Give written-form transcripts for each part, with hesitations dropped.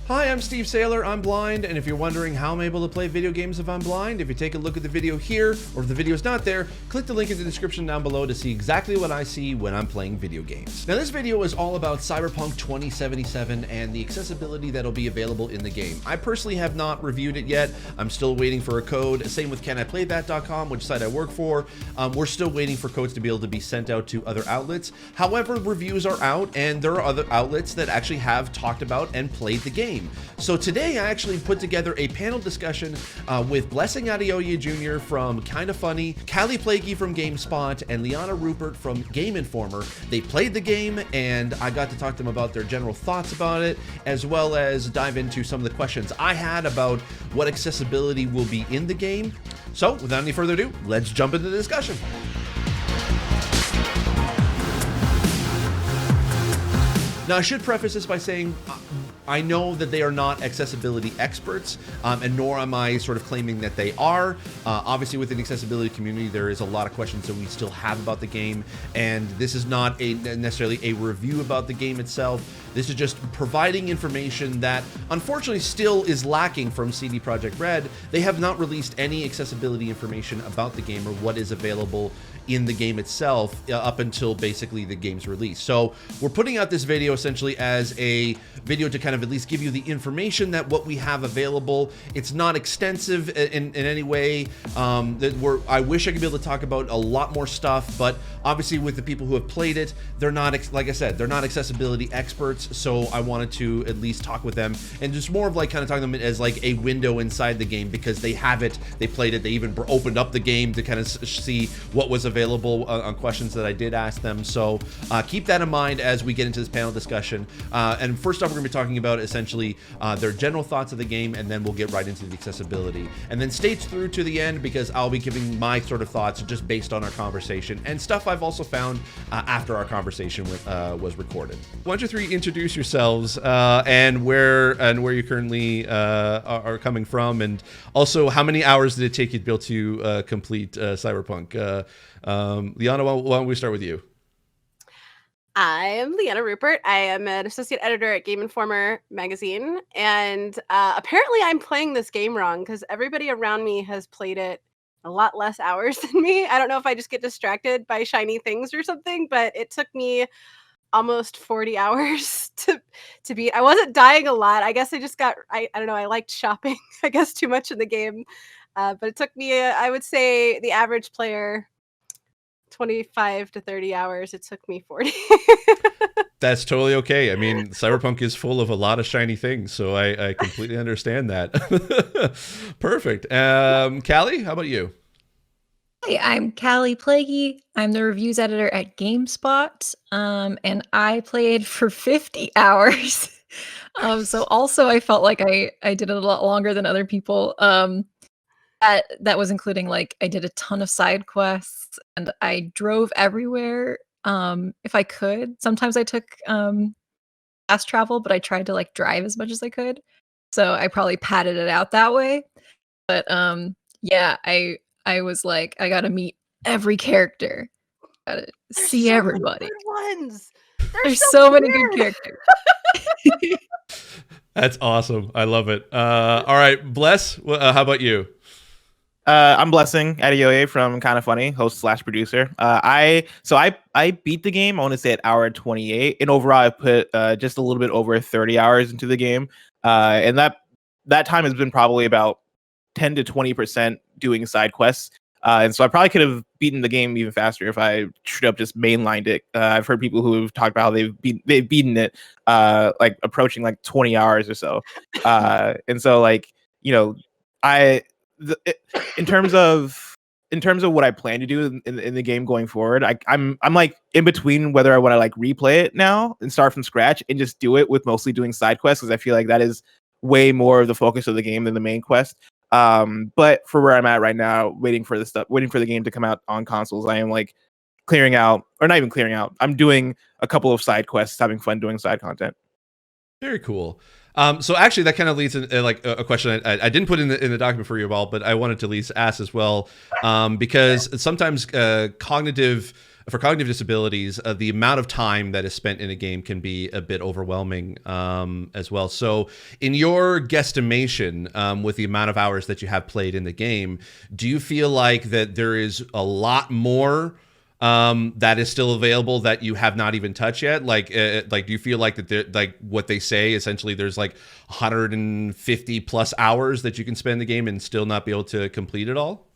Hi, I'm Steve Saylor, I'm blind, and if you're wondering how I'm able to play video games if I'm blind, if you take a look at the video here, or if the video's not there, click the link in the description down below to see exactly what I see when I'm playing video games. Now this video is all about Cyberpunk 2077 and the accessibility that'll be available in the game. I personally have not reviewed it yet, I'm still waiting for a code, same with caniplaythat.com, which site I work for. We're still waiting for codes to be able to be sent out to other outlets. However, reviews are out, and there are other outlets that actually have talked about and played the game. So today I actually put together a panel discussion with Blessing Adeoye Jr. from Kinda Funny, Kallie Plaggie from Gamespot, and Liana Ruppert from Game Informer. They played the game, and I got to talk to them about their general thoughts about it, as well as dive into some of the questions I had about what accessibility will be in the game. So without any further ado, let's jump into the discussion. Now I should preface this by saying I know that they are not accessibility experts, and nor am I sort of claiming that they are. Obviously, within the accessibility community, there is a lot of questions that we still have about the game, and this is not necessarily a review about the game itself. This is just providing information that, unfortunately, still is lacking from CD Projekt Red. They have not released any accessibility information about the game or what is available in the game itself up until basically the game's release. So we're putting out this video essentially as a video to kind of at least give you the information that what we have available. It's not extensive in any way. I wish I could be able to talk about a lot more stuff, but obviously with the people who have played it, they're not, like I said, they're not accessibility experts. So I wanted to at least talk with them and just more of like kind of talking to them as like a window inside the game, because they have it, they played it, they even opened up the game to kind of see what was available on questions that I did ask them. So keep that in mind as we get into this panel discussion. And first off, we're gonna be talking about essentially their general thoughts of the game, and then we'll get right into the accessibility. And then stay through to the end, because I'll be giving my sort of thoughts just based on our conversation and stuff I've also found after our conversation was recorded. Why don't you three introduce yourselves and where you currently are coming from, and also how many hours did it take you to be able to complete Cyberpunk? Liana, why don't we start with you? I'm Liana Ruppert. I am an associate editor at Game Informer magazine, and apparently I'm playing this game wrong because everybody around me has played it a lot less hours than me. I don't know if I just get distracted by shiny things or something, but it took me almost 40 hours to beat. I wasn't dying a lot. I guess I just got, I don't know, I liked shopping, I guess, too much in the game. But it took me, I would say the average player, 25 to 30 hours. It took me 40. That's totally okay. I mean, Cyberpunk is full of a lot of shiny things, so I completely understand that. Perfect. Kallie, how about you? Hi, I'm Kallie Plaggie. I'm the reviews editor at Gamespot, and I played for 50 hours. So also I felt like I did it a lot longer than other people. That was including, like, I did a ton of side quests, and I drove everywhere if I could. Sometimes I took fast travel, but I tried to like drive as much as I could. So I probably padded it out that way. But yeah, I was like, I gotta meet every character. Gotta see everybody. Ones. There's so many good characters. That's awesome. I love it. All right, Bless, how about you? I'm Blessing Adeoye from Kinda Funny, host / producer. I beat the game, I want to say at hour 28, and overall I put just a little bit over 30 hours into the game, and that time has been probably about 10 to 20% doing side quests, and so I probably could have beaten the game even faster if I straight up just mainlined it. I've heard people who have talked about how they've beaten it like approaching like 20 hours or so, and so, like, you know, in terms of what I plan to do in the game going forward, I'm like in between whether I want to like replay it now and start from scratch and just do it with mostly doing side quests, because I feel like that is way more of the focus of the game than the main quest. But for where I'm at right now, waiting for the game to come out on consoles, I am like clearing out, or not even clearing out, I'm doing a couple of side quests, having fun doing side content. Very cool. So actually, that kind of leads in like a question I didn't put in the document for you all, but I wanted to at least ask as well, because sometimes cognitive for cognitive disabilities, the amount of time that is spent in a game can be a bit overwhelming as well. So in your guesstimation, with the amount of hours that you have played in the game, do you feel like that there is a lot more that is still available that you have not even touched yet? Like do you feel like that, like what they say, essentially there's like 150 plus hours that you can spend in the game and still not be able to complete it all?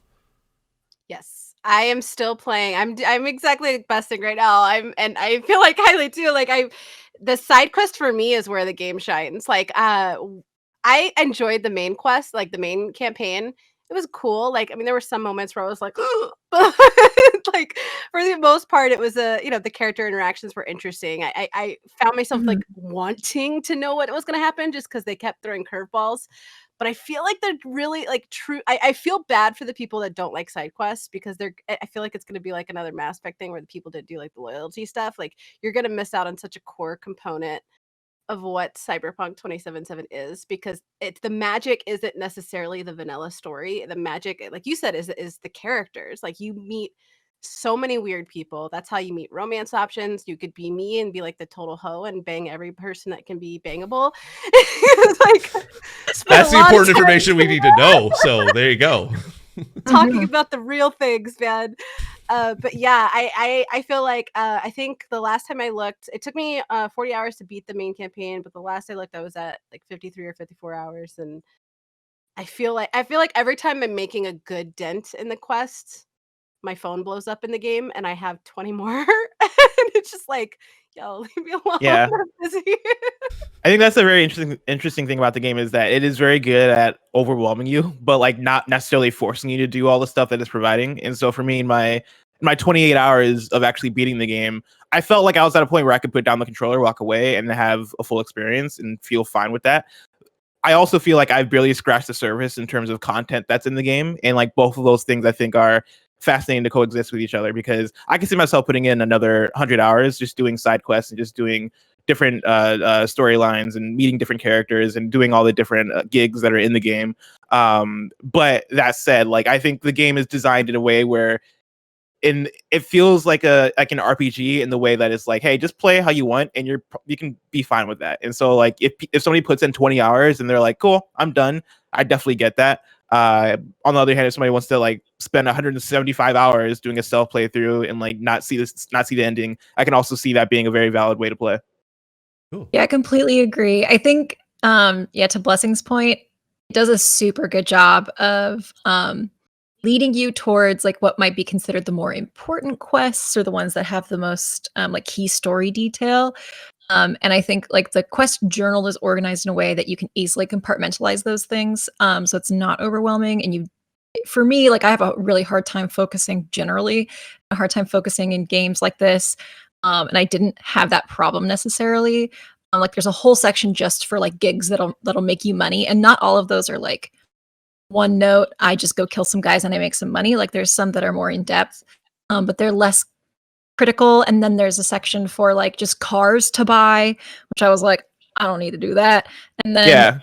Yes, I am still playing. I'm exactly besting right now. And I feel like Kylie too. Like the side quest for me is where the game shines. Like I enjoyed the main quest, like the main campaign. It was cool. Like, I mean, there were some moments where I was like, but like for the most part, it was the character interactions were interesting. I found myself like wanting to know what was going to happen just because they kept throwing curveballs. But I feel like they're really like true. I feel bad for the people that don't like side quests because I feel like it's going to be like another Mass Effect thing where the people that do like the loyalty stuff, like you're going to miss out on such a core component of what Cyberpunk 2077 is, because the magic isn't necessarily the vanilla story. The magic, like you said, is the characters. Like you meet so many weird people. That's how you meet romance options. You could be me and be like the total hoe and bang every person that can be bangable. It's like that's the important information we need to know. So there you go. Talking about the real things, man. But yeah, I feel like I think the last time I looked, it took me 40 hours to beat the main campaign, but the last I looked, I was at like 53 or 54 hours, and I feel like every time I'm making a good dent in the quest, my phone blows up in the game, and I have 20 more, and it's just like, yo, leave me alone. Yeah. I'm busy. I think that's a very interesting thing about the game is that it is very good at overwhelming you, but like not necessarily forcing you to do all the stuff that it's providing. And so for me, in my 28 hours of actually beating the game, I felt like I was at a point where I could put down the controller, walk away, and have a full experience and feel fine with that. I also feel like I've barely scratched the surface in terms of content that's in the game. And like both of those things I think are fascinating to coexist with each other, because I can see myself putting in another 100 hours just doing side quests and just doing different storylines and meeting different characters and doing all the different gigs that are in the game. But that said, like I think the game is designed in a way where it feels like an RPG in the way that it's like, hey, just play how you want and you can be fine with that. And so like if somebody puts in 20 hours and they're like, cool, I'm done, I definitely get that. On the other hand, if somebody wants to like spend 175 hours doing a self playthrough and like not see the ending, I can also see that being a very valid way to play. Cool. Yeah, I completely agree. I think, to Blessing's point, it does a super good job of leading you towards like what might be considered the more important quests or the ones that have the most like key story detail. And I think like the quest journal is organized in a way that you can easily compartmentalize those things. So it's not overwhelming. And for me, like I have a really hard time focusing generally, a hard time focusing in games like this. And I didn't have that problem necessarily. Like there's a whole section just for like gigs that'll make you money. And not all of those are like one note, I just go kill some guys and I make some money. Like there's some that are more in depth, but they're less critical. And then there's a section for like just cars to buy, which I was like, I don't need to do that. And then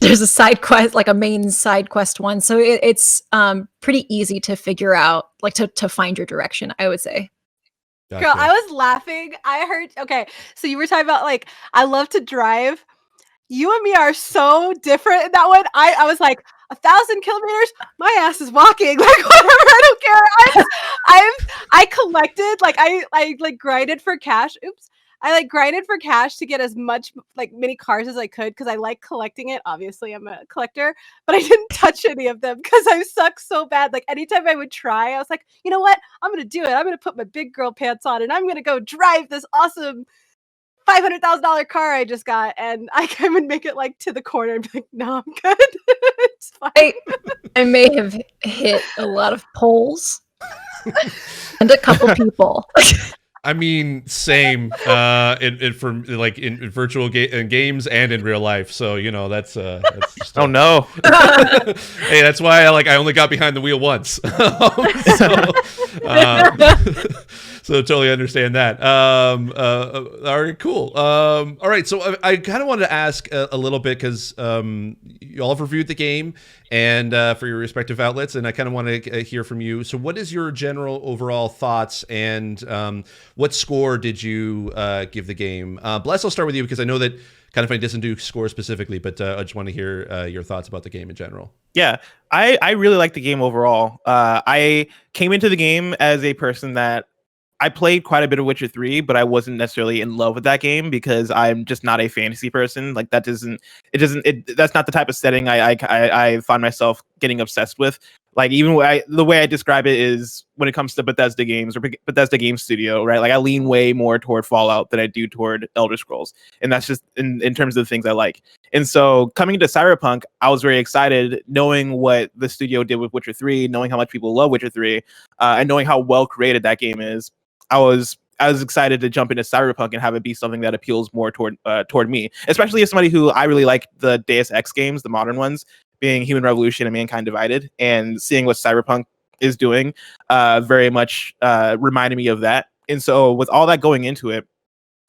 there's a side quest, like a main side quest one. So it's pretty easy to figure out, like to find your direction, I would say. Gotcha. Girl, I was laughing. I heard, okay, so you were talking about like, I love to drive. You and me are so different in that one. I was like, 1,000 kilometers, my ass is walking. Like whatever, I don't care. I collected, like I like grinded for cash. Oops. I like grinded for cash to get as much like many cars as I could because I like collecting it. Obviously, I'm a collector, but I didn't touch any of them because I suck so bad. Like anytime I would try, I was like, you know what? I'm gonna do it. I'm gonna put my big girl pants on and I'm gonna go drive this awesome $500,000 car I just got, and I would make it like to the corner and be like, no, I'm good. It's fine. I may have hit a lot of poles and a couple people. I mean, same in virtual games and in real life. So you know that's just oh no. Hey, that's why I only got behind the wheel once. So totally understand that. All right, cool. All right, so I kind of wanted to ask a little bit because you all have reviewed the game and for your respective outlets, and I kind of want to hear from you. So, what is your general overall thoughts, and what score did you give the game? Bless, I'll start with you because I know that Kind of Funny doesn't do score specifically, but I just want to hear your thoughts about the game in general. Yeah, I really like the game overall. I came into the game as a person that I played quite a bit of Witcher 3, but I wasn't necessarily in love with that game because I'm just not a fantasy person. Like that's not the type of setting I find myself getting obsessed with. Like even the way I describe it is when it comes to Bethesda games or Bethesda Game Studio, right? Like I lean way more toward Fallout than I do toward Elder Scrolls. And that's just in terms of the things I like. And so coming into Cyberpunk, I was very excited knowing what the studio did with Witcher 3, knowing how much people love Witcher 3, and knowing how well created that game is. I was excited to jump into Cyberpunk and have it be something that appeals more toward me, especially as somebody who I really like the Deus Ex games, the modern ones, being Human Revolution and Mankind Divided, and seeing what Cyberpunk is doing very much reminded me of that. And so with all that going into it,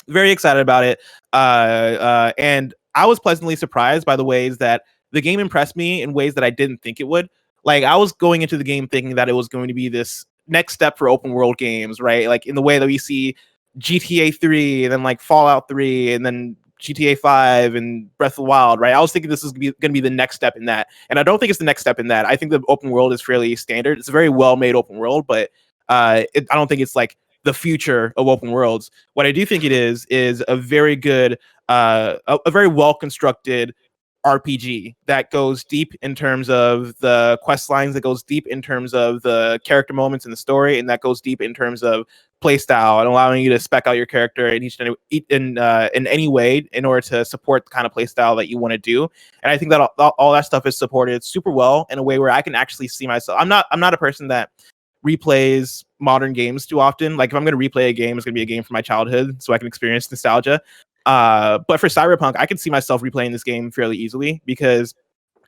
very excited about it. And I was pleasantly surprised by the ways that the game impressed me in ways that I didn't think it would. Like I was going into the game thinking that it was going to be this next step for open world games, right? Like in the way that we see GTA 3 and then like Fallout 3 and then GTA 5 and Breath of the Wild, right? I was thinking this is going to be the next step in that. And I don't think it's the next step in that. I think the open world is fairly standard. It's a very well-made open world, but I don't think it's like the future of open worlds. What I do think it is a very good, a very well-constructed RPG that goes deep in terms of the quest lines, that goes deep in terms of the character moments in the story, and that goes deep in terms of play style and allowing you to spec out your character in any way in order to support the kind of play style that you want to do. And I think that all that stuff is supported super well in a way where I can actually see myself. I'm not a person that replays modern games too often. Like if I'm going to replay a game, it's going to be a game from my childhood so I can experience nostalgia. But for Cyberpunk, I could see myself replaying this game fairly easily because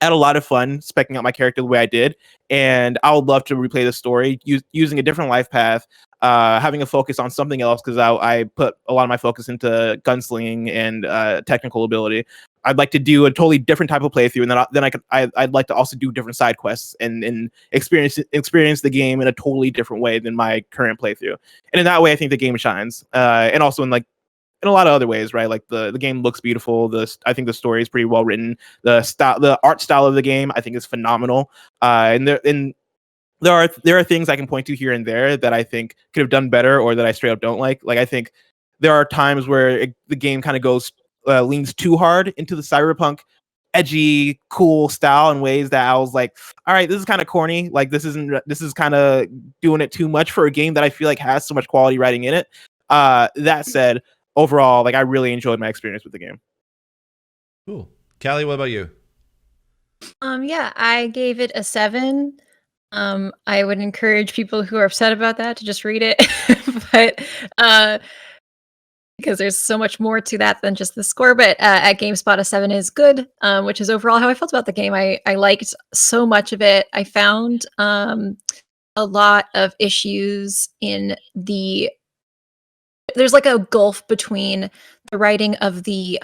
I had a lot of fun specking out my character the way I did, and I would love to replay the story using a different life path, having a focus on something else because I put a lot of my focus into gunslinging and technical ability. I'd like to do a totally different type of playthrough, and then I'd like to also do different side quests and experience the game in a totally different way than my current playthrough. And in that way, I think the game shines, and also in a lot of other ways, right? Like the game looks beautiful. I think the story is pretty well written. The art style of the game, I think, is phenomenal. And there are things I can point to here and there that I think could have done better, or that I straight up don't like. Like I think there are times where the game kind of leans too hard into the Cyberpunk edgy, cool style in ways that I was like, all right, this is kind of corny. Like this is kind of doing it too much for a game that I feel like has so much quality writing in it. That said, overall, like I really enjoyed my experience with the game. Cool. Kallie, what about you? Yeah, I gave it a 7. I would encourage people who are upset about that to just read it, but because there's so much more to that than just the score. But at GameSpot, a 7 is good, which is overall how I felt about the game. I liked so much of it. I found a lot of issues in there's like a gulf between the writing of the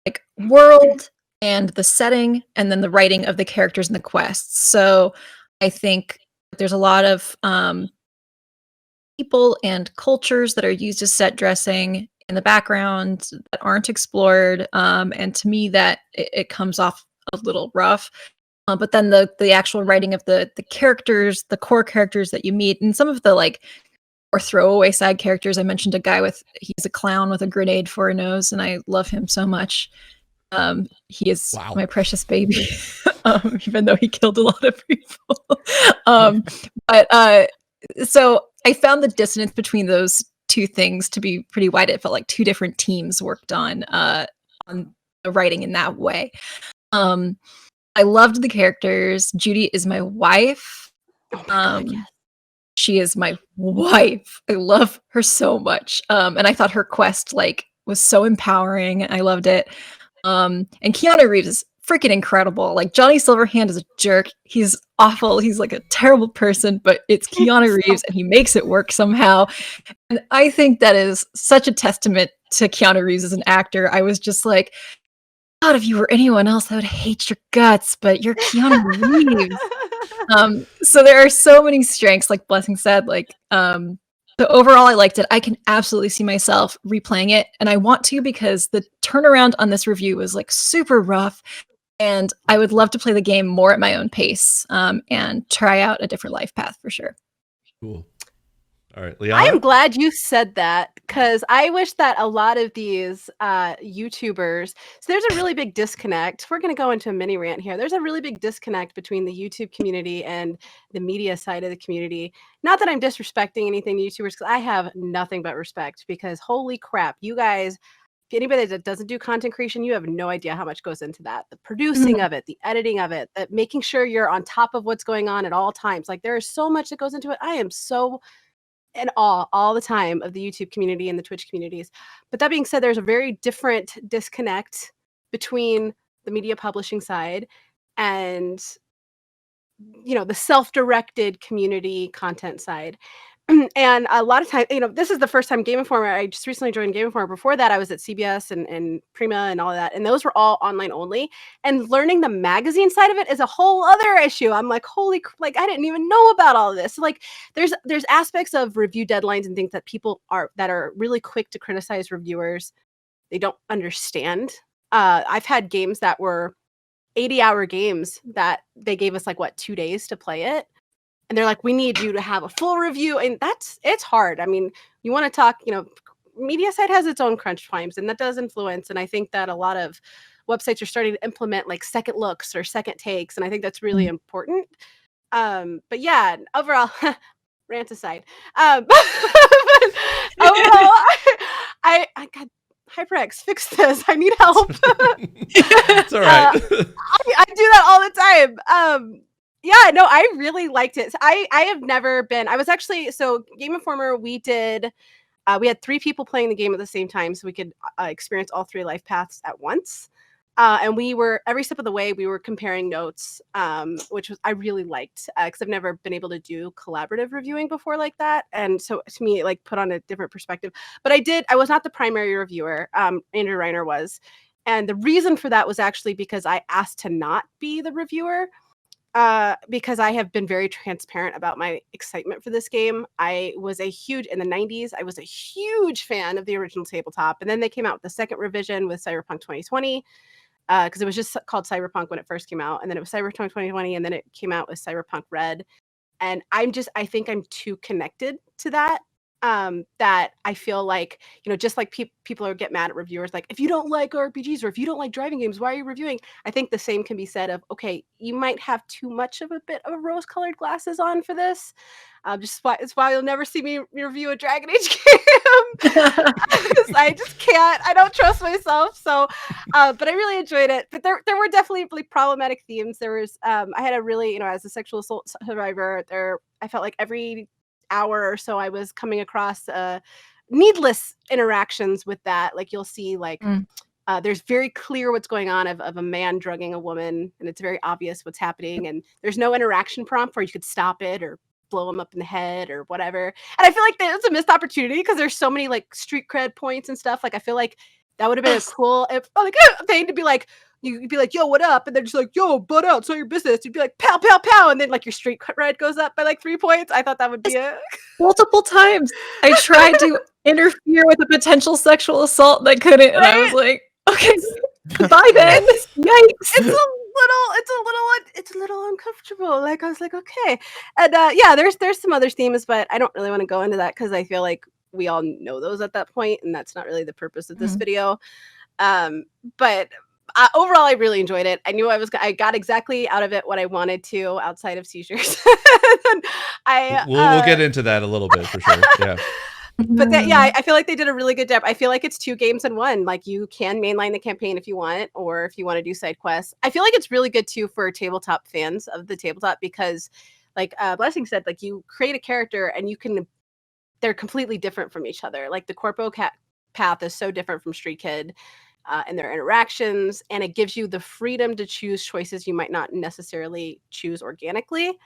like world and the setting, and then the writing of the characters and the quests. So I think there's a lot of people and cultures that are used as set dressing in the background that aren't explored, and to me that it comes off a little rough. But then the actual writing of the characters, the core characters that you meet, and some of the like or throwaway side characters. I mentioned a guy he's a clown with a grenade for a nose, and I love him so much. He is my precious baby, even though he killed a lot of people. But so I found the dissonance between those two things to be pretty wide. It felt like two different teams worked on the writing in that way. I loved the characters. Judy is my wife. Oh my God, yes. She is my wife. I love her so much. And I thought her quest was so empowering. I loved it. And Keanu Reeves is freaking incredible. Like Johnny Silverhand is a jerk. He's awful. He's like a terrible person, but it's Keanu Reeves and he makes it work somehow. And I think that is such a testament to Keanu Reeves as an actor. I was just like, God, if you were anyone else, I would hate your guts, but you're Keanu Reeves. So there are so many strengths, like Blessing said, so overall I liked it. I can absolutely see myself replaying it, and I want to because the turnaround on this review was like super rough, and I would love to play the game more at my own pace, and try out a different life path for sure. Cool. All right, Liana? I am glad you said that, because I wish that a lot of these YouTubers, so there's a really big disconnect. We're going to go into a mini rant here. There's a really big disconnect between the YouTube community and the media side of the community. Not that I'm disrespecting anything to YouTubers, because I have nothing but respect, because holy crap, you guys, anybody that doesn't do content creation, you have no idea how much goes into that. The producing of it, the editing of it, making sure you're on top of what's going on at all times. Like, there is so much that goes into it. I am so in awe all the time of the YouTube community and the Twitch communities. But that being said, there's a very different disconnect between the media publishing side and, you know, the self-directed community content side. And a lot of times, you know, this is the first time Game Informer. I just recently joined Game Informer. Before that, I was at CBS and Prima and all of that. And those were all online only. And learning the magazine side of it is a whole other issue. I'm like, like, I didn't even know about all of this. So, like, there's aspects of review deadlines and things that people are really quick to criticize reviewers. They don't understand. I've had games that were 80-hour games that they gave us, like, 2 days to play it. And they're like, we need you to have a full review. And it's hard. I mean, you want to talk, you know, media side has its own crunch times, and that does influence. And I think that a lot of websites are starting to implement like second looks or second takes. And I think that's really important. But yeah, overall, rant aside, but overall, I got HyperX, fix this. I need help. It's all right. I do that all the time. Yeah, no, I really liked it. I have never been. I was actually, so Game Informer, we had 3 people playing the game at the same time, so we could experience all 3 life paths at once. And we were, every step of the way, we were comparing notes, which I really liked, because I've never been able to do collaborative reviewing before like that. And so to me, it like put on a different perspective. But I was not the primary reviewer. Andrew Reiner was. And the reason for that was actually because I asked to not be the reviewer. Because I have been very transparent about my excitement for this game. I was in the 90s, I was a huge fan of the original tabletop. And then they came out with the second revision with Cyberpunk 2020, because it was just called Cyberpunk when it first came out. And then it was Cyberpunk 2020, and then it came out with Cyberpunk Red. And I think I'm too connected to that. That I feel like, you know, just like people get mad at reviewers, like, if you don't like RPGs or if you don't like driving games, why are you reviewing? I think the same can be said of, okay, you might have too much of a bit of rose-colored glasses on for this. It's why you'll never see me review a Dragon Age game. I just can't. I don't trust myself. So, but I really enjoyed it. But there were definitely really problematic themes. There was, I had a really, you know, as a sexual assault survivor, I felt like every hour or so I was coming across needless interactions with that. Like, you'll see like there's very clear what's going on of a man drugging a woman, and it's very obvious what's happening, and there's no interaction prompt where you could stop it or blow him up in the head or whatever. And I feel like that's a missed opportunity, because there's so many like street cred points and stuff. Like, I feel like that would have been a cool thing to be like, you'd be like, yo, what up? And they're just like, yo, butt out, so your business. You'd be like, pow, pow, pow. And then like your street cred goes up by like 3 points. I thought that would be it. Multiple times. I tried to interfere with a potential sexual assault and I couldn't. And I was like, okay, goodbye then. Yikes. It's a little uncomfortable. Like, I was like, okay. And yeah, there's some other themes, but I don't really want to go into that because I feel like we all know those at that point, and that's not really the purpose of this video. But overall, I really enjoyed it. I knew I got exactly out of it what I wanted to, outside of seizures. We'll get into that a little bit for sure. Yeah. But I feel like they did a really good job. I feel like it's 2 games in one. Like, you can mainline the campaign if you want, or if you want to do side quests. I feel like it's really good too for tabletop fans of the tabletop, because like Blessing said, like, you create a character and they're completely different from each other. Like, the Corpo path is so different from Street Kid. and their interactions, and it gives you the freedom to choose choices you might not necessarily choose organically.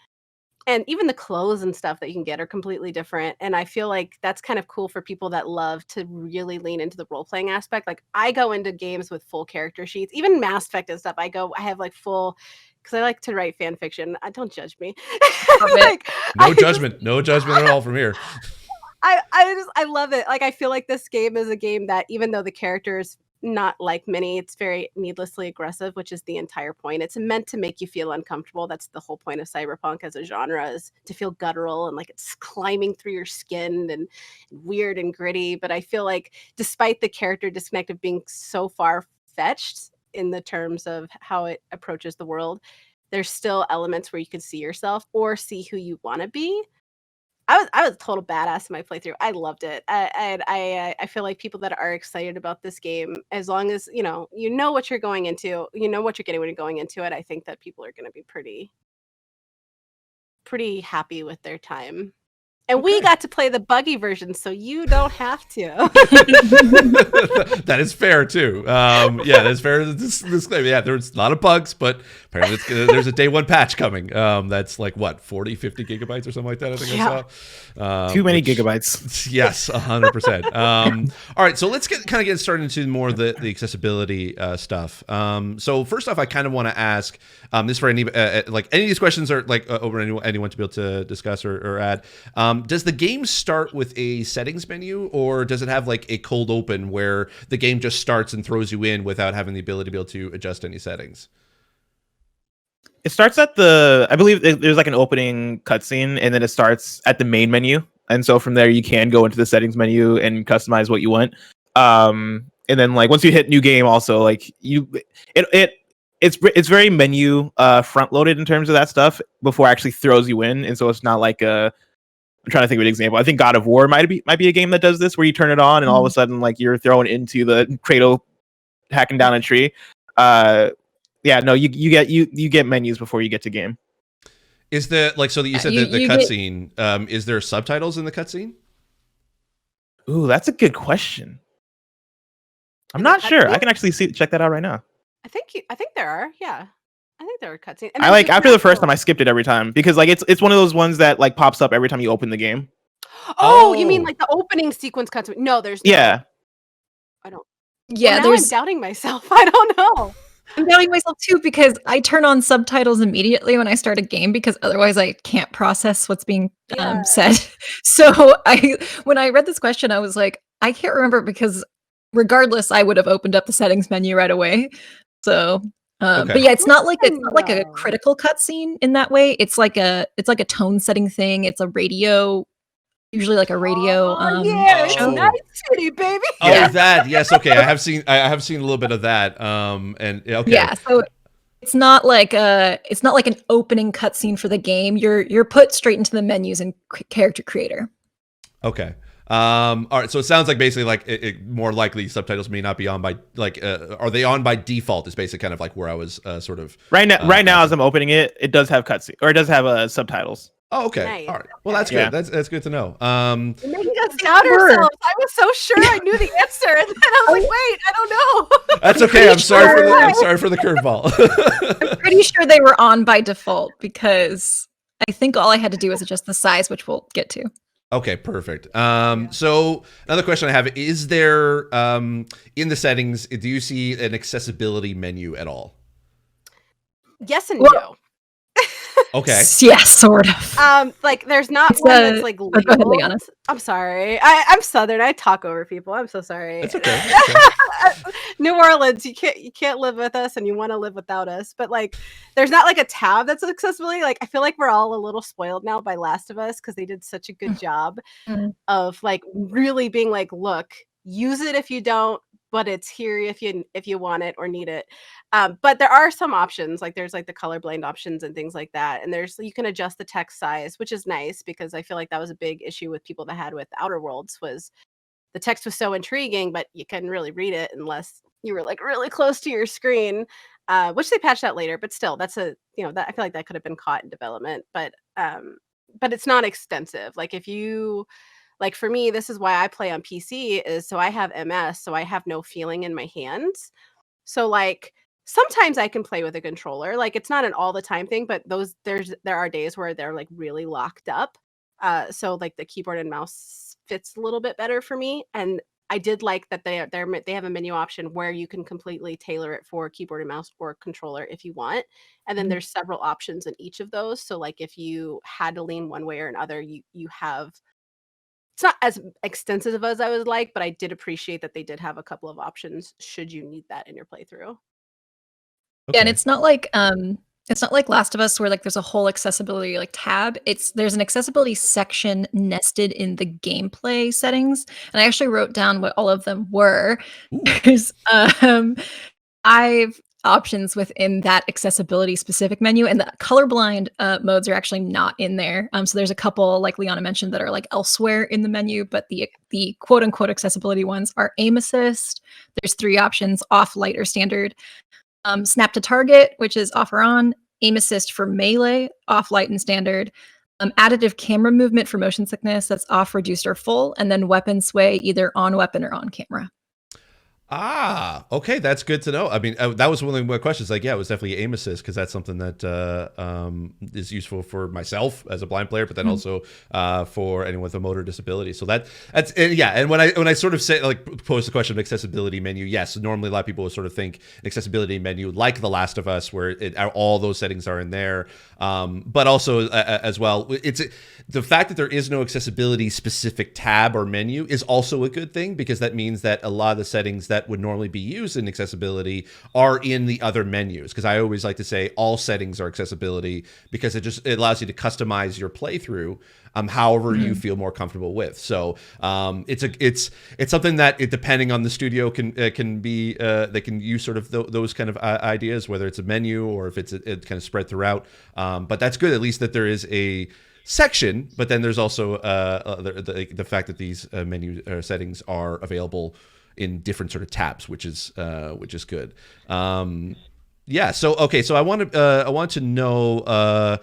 And even the clothes and stuff that you can get are completely different. And I feel like that's kind of cool for people that love to really lean into the role playing aspect. Like I go into games with full character sheets, even Mass Effect and stuff. I have like full, because I like to write fan fiction. Don't judge me. Like, no judgment, no judgment at all from here. I love it. Like I feel like this game is a game that even though the characters not like many, it's very needlessly aggressive, which is the entire point. It's meant to make you feel uncomfortable. That's the whole point of cyberpunk as a genre, is to feel guttural and like it's climbing through your skin and weird and gritty. But I feel like despite the character disconnect of being so far fetched in the terms of how it approaches the world, there's still elements where you can see yourself or see who you want to be. I was a total badass in my playthrough. I loved it. I feel like people that are excited about this game, as long as you know what you're going into, you know what you're getting when you're going into it, I think that people are going to be pretty happy with their time. And we got to play the buggy version, so you don't have to. That is fair too. Yeah, that's fair. Yeah, there's a lot of bugs, but apparently there's a day one patch coming. That's like what, 40, 50 gigabytes or something like that. I think I saw. Too many gigabytes. Yes, 100%. All right, so let's kind of get started into more of the accessibility stuff. So first off, I kind of want to ask this for any like any of these questions are like over anyone to be able to discuss or add. Does the game start with a settings menu, or does it have like a cold open where the game just starts and throws you in without having the ability to be able to adjust any settings? It starts at I believe there's like an opening cutscene, and then it starts at the main menu. And so from there, you can go into the settings menu and customize what you want. And then like once you hit new game, also like it's very menu front loaded in terms of that stuff before it actually throws you in. And so it's not like I'm trying to think of an example. I think God of War might be a game that does this, where you turn it on and all of a sudden like you're thrown into the cradle hacking down a tree. Yeah, no, you get menus before you get to game. Is the like so that you said the cutscene? Is there subtitles in the cutscene? Ooh, that's a good question. I'm not sure. I can actually check that out right now. I think there are. Yeah, I think there are cutscenes. I like after the first time I skipped it every time because like it's one of those ones that like pops up every time you open the game. Oh, you mean like the opening sequence cutscene? No, there's no. Yeah. I don't. Yeah, well, now I'm doubting myself. I don't know. I'm doubting myself too because I turn on subtitles immediately when I start a game because otherwise I can't process what's being said. So when I read this question, I was like, I can't remember because regardless, I would have opened up the settings menu right away. So, but yeah, it's not like a critical cutscene in that way. It's like a tone setting thing. It's a radio. Usually like a radio show. Night City, baby. Oh, yeah. That yes, okay. I have seen a little bit of that. And okay. Yeah, so it's not like an opening cutscene for the game. You're put straight into the menus and character creator. Okay. All right. So it sounds like basically like more likely subtitles may not be on by like are they on by default? Is basically kind of like where I was sort of right now as I'm opening it, it does have cutscene or it does have subtitles. Oh, okay. Nice. All right. Well, that's good. That's good to know. You're making us doubt ourselves. I was so sure I knew the answer, and then I was like, "Wait, I don't know." That's okay. I'm sorry for the curveball. I'm pretty sure they were on by default because I think all I had to do was adjust the size, which we'll get to. Okay, perfect. So another question I have: is there in the settings? Do you see an accessibility menu at all? Yes and no. Okay. Yeah, sort of. Like there's not one that's like go ahead, Liana. I'm sorry. I'm Southern. I talk over people. I'm so sorry. It's okay. New Orleans, you can't live with us and you want to live without us. But like there's not like a tab that's accessibility. Like I feel like we're all a little spoiled now by Last of Us because they did such a good job of like really being like, look, use it if you don't, but it's here if you want it or need it. But there are some options, like there's like the colorblind options and things like that. And you can adjust the text size, which is nice because I feel like that was a big issue with people that had with Outer Worlds was the text was so intriguing, but you couldn't really read it unless you were like really close to your screen, which they patched out later. But still, that's that I feel like that could have been caught in development. But it's not extensive. Like if you Like for me, this is why I play on PC is so I have MS, so I have no feeling in my hands. So like sometimes I can play with a controller. Like it's not an all the time thing, but there are days where they're like really locked up. So like the keyboard and mouse fits a little bit better for me. And I did like that they have a menu option where you can completely tailor it for keyboard and mouse or controller if you want. And then Mhm. there's several options in each of those. So like if you had to lean one way or another, you have it's not as extensive as I would like, but I did appreciate that they did have a couple of options should you need that in your playthrough. Yeah, and Okay. it's not like Last of Us where like there's a whole accessibility like tab. There's an accessibility section nested in the gameplay settings, and I actually wrote down what all of them were. Ooh. There's 5 options within that accessibility specific menu, and the colorblind modes are actually not in there. So there's a couple, like Liana mentioned, that are like elsewhere in the menu, but the quote unquote accessibility ones are aim assist. There's 3 options: off, light, or standard. Snap to target, which is off or on, aim assist for melee, off, light, and standard, additive camera movement for motion sickness, that's off, reduced, or full, and then weapon sway, either on weapon or on camera. Ah, okay, that's good to know. I mean, that was one of my questions. Like, yeah, it was definitely aim assist because that's something that is useful for myself as a blind player, but then also for anyone with a motor disability. So that's yeah. And when I sort of say like pose the question of accessibility menu, yes, normally a lot of people would sort of think accessibility menu like The Last of Us, where all those settings are in there. But also as well, it's the fact that there is no accessibility specific tab or menu is also a good thing because that means that a lot of the settings that would normally be used in accessibility are in the other menus. Because I always like to say all settings are accessibility because it allows you to customize your playthrough however you feel more comfortable with. So it's something that depending on the studio can be they can use sort of those kind of ideas, whether it's a menu or if it's kind of spread throughout. But that's good at least that there is a section, but then there's also the fact that these menu settings are available in different sort of tabs, which is good. Yeah. So okay. So I want to know.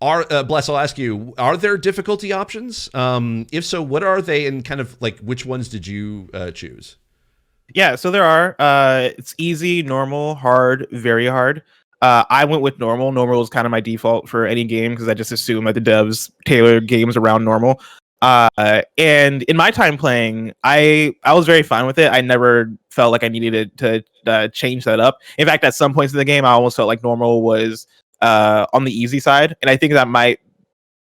Bless, I'll ask you, are there difficulty options? If so, what are they, and kind of like which ones did you choose? Yeah, so there are. It's easy, normal, hard, very hard. I went with normal. Normal is kind of my default for any game because I just assume that the devs tailor games around normal. And in my time playing, I was very fine with it. I never felt like I needed to change that up. In fact, at some points in the game, I almost felt like normal was on the easy side, and I think that might